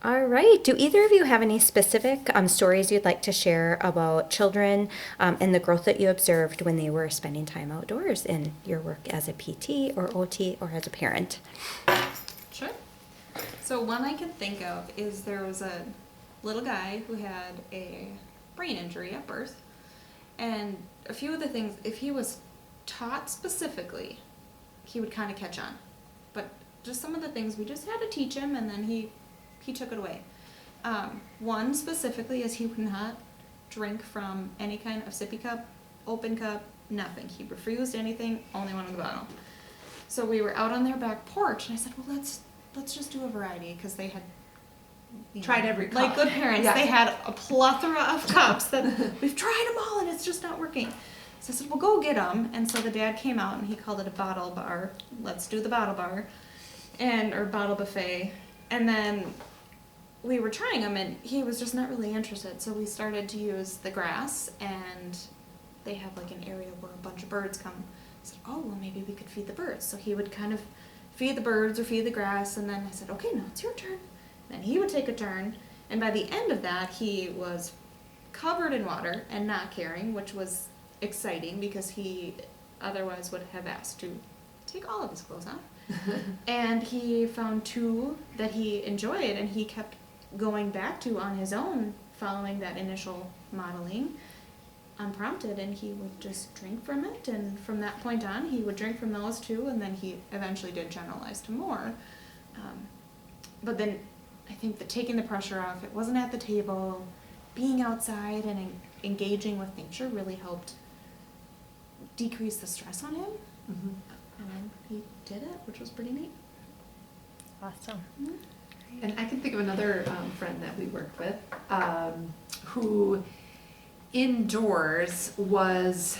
All right. Do either of you have any specific stories you'd like to share about children and the growth that you observed when they were spending time outdoors in your work as a PT or OT or as a parent? Sure. So one I can think of is there was a little guy who had a brain injury at birth, and a few of the things, if he was taught specifically, he would kind of catch on. But just some of the things we just had to teach him, and then he took it away. One specifically is he would not drink from any kind of sippy cup, open cup, nothing. He refused anything, only wanted the bottle. So we were out on their back porch, and I said, well, let's just do a variety, because they had tried every cup. Like good parents, they had a plethora of cups that we've tried them all, and it's just not working. So I said, well, go get them. And so the dad came out, and he called it a bottle bar. Let's do the bottle bar, or bottle buffet. And then we were trying them, and he was just not really interested. So we started to use the grass, and they have like an area where a bunch of birds come. I said, oh, well, maybe we could feed the birds. So he would kind of feed the birds or feed the grass, and then I said, okay, now it's your turn. Then he would take a turn, and by the end of that, he was covered in water and not caring, which was exciting because he otherwise would have asked to take all of his clothes off. And he found two that he enjoyed, and he kept going back to on his own, following that initial modeling, unprompted, and he would just drink from it. And from that point on, he would drink from those two, and then he eventually did generalize to more. But then I think that taking the pressure off, it wasn't at the table, being outside and engaging with nature really helped decrease the stress on him. Mm-hmm. And then he did it, which was pretty neat. Awesome. Mm-hmm. And I can think of another friend that we worked with who indoors was,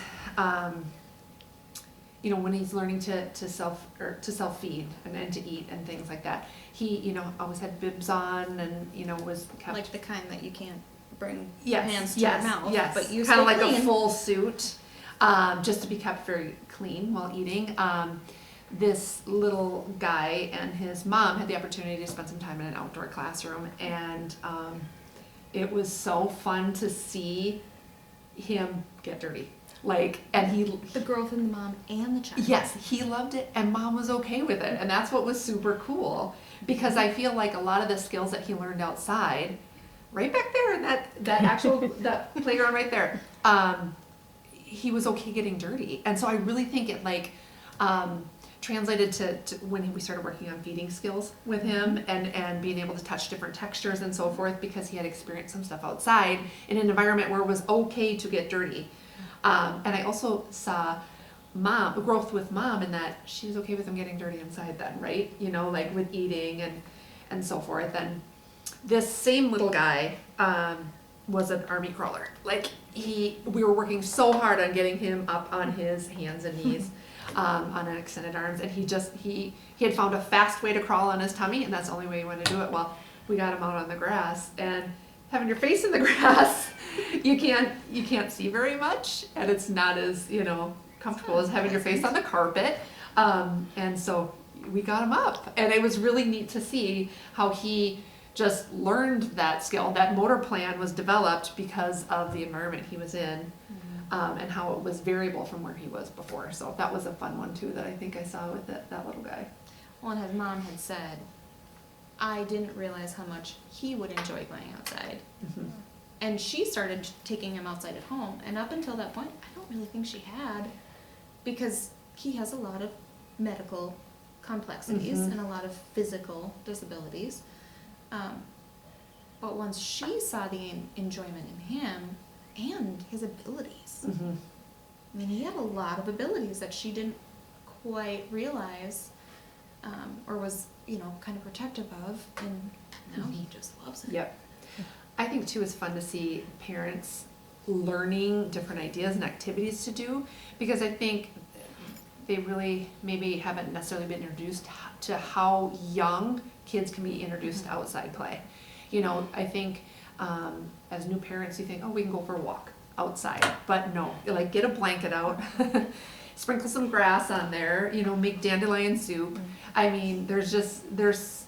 when he's learning to self feed and to eat and things like that. He, always had bibs on and, was kept. Like the kind that you can't bring Yes, your hands to yes, your mouth, yes. but you kind of stay like clean. a full suit, just to be kept very clean while eating. This little guy and his mom had the opportunity to spend some time in an outdoor classroom, and it was so fun to see him get dirty. The growth in the mom and the child. Yes, he loved it, and mom was okay with it, and that's what was super cool, because I feel like a lot of the skills that he learned outside, right back there in that playground right there, he was okay getting dirty. And so I really think it translated to when we started working on feeding skills with him, and being able to touch different textures and so forth, because he had experienced some stuff outside in an environment where it was okay to get dirty. And I also saw growth with mom in that she was okay with him getting dirty inside then, right? With eating and so forth. And this same little guy was an army crawler. We were working so hard on getting him up on his hands and knees on an extended arms, and he had found a fast way to crawl on his tummy, and that's the only way he wanted to do it. Well, we got him out on the grass, and having your face in the grass, you can't see very much, and it's not as comfortable as having your face on the carpet. And so we got him up, and it was really neat to see how he just learned that skill. That motor plan was developed because of the environment he was in, and how it was variable from where he was before. So that was a fun one too that I think I saw with that little guy. Well, and his mom had said, I didn't realize how much he would enjoy going outside. Mm-hmm. And she started taking him outside at home. And up until that point, I don't really think she had, because he has a lot of medical complexities and a lot of physical disabilities. But once she saw the enjoyment in him and his abilities, I mean, he had a lot of abilities that she didn't quite realize, or was, kind of protective of, and now he just loves it. Yep. I think too it's fun to see parents learning different ideas and activities to do, because I think they really maybe haven't necessarily been introduced to how young kids can be introduced to outside play. I think as new parents you think, oh, we can go for a walk outside, but no, get a blanket out, sprinkle some grass on there, make dandelion soup. I mean, there's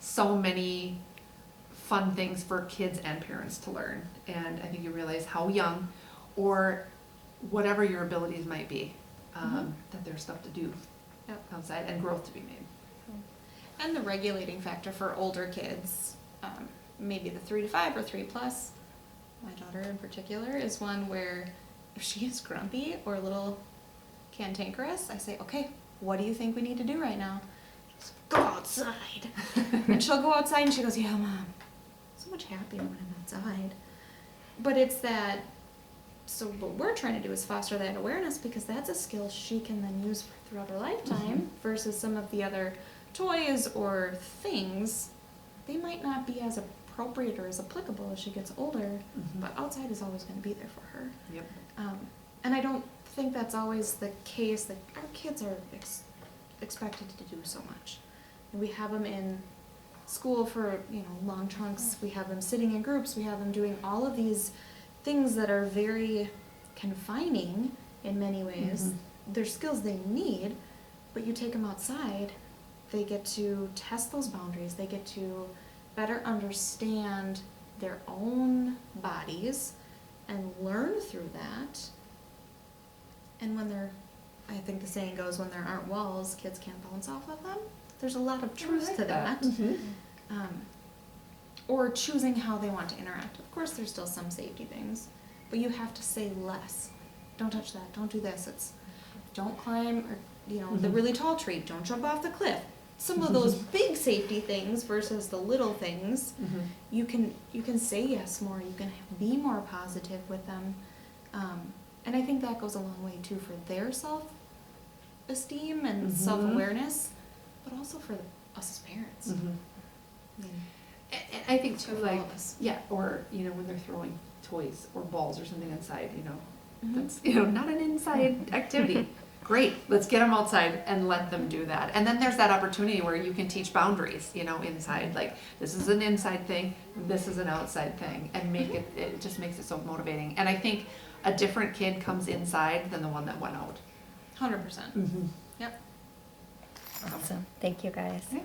so many fun things for kids and parents to learn. And I think you realize how young, or whatever your abilities might be, that there's stuff to do outside and growth to be made. And the regulating factor for older kids, maybe the 3 to 5 or 3 plus, my daughter in particular is one where if she is grumpy or a little cantankerous, I say, okay, what do you think we need to do right now? She goes, go outside. And she'll go outside and she goes, yeah, Mom, I'm so much happier when I'm outside. But it's that, so what we're trying to do is foster that awareness, because that's a skill she can then use throughout her lifetime versus some of the other toys or things. They might not be as appropriate or as applicable as she gets older, but outside is always going to be there for her. Yep. And I don't think that's always the case. Like, our kids are expected to do so much. And we have them in school for, long chunks. We have them sitting in groups. We have them doing all of these things that are very confining in many ways. They're skills they need, but you take them outside, they get to test those boundaries. They get to better understand their own bodies and learn through that. And when I think the saying goes, when there aren't walls, kids can't bounce off of them. There's a lot of truth to that. Or choosing how they want to interact. Of course, there's still some safety things, but you have to say less. Don't touch that. Don't do this. It's don't climb, or the really tall tree. Don't jump off the cliff. Some of those big safety things versus the little things. You can say yes more. You can be more positive with them, and I think that goes a long way too for their self-esteem and self-awareness, but also for us as parents. And I think too, For like, all of us. yeah, or, when they're throwing toys or balls or something inside, that's, not an inside activity. Great, let's get them outside and let them do that. And then there's that opportunity where you can teach boundaries, inside, like, this is an inside thing, this is an outside thing, and it just makes it so motivating. And I think a different kid comes inside than the one that went out. 100%. Yep. Awesome. Thank you, guys. Yeah.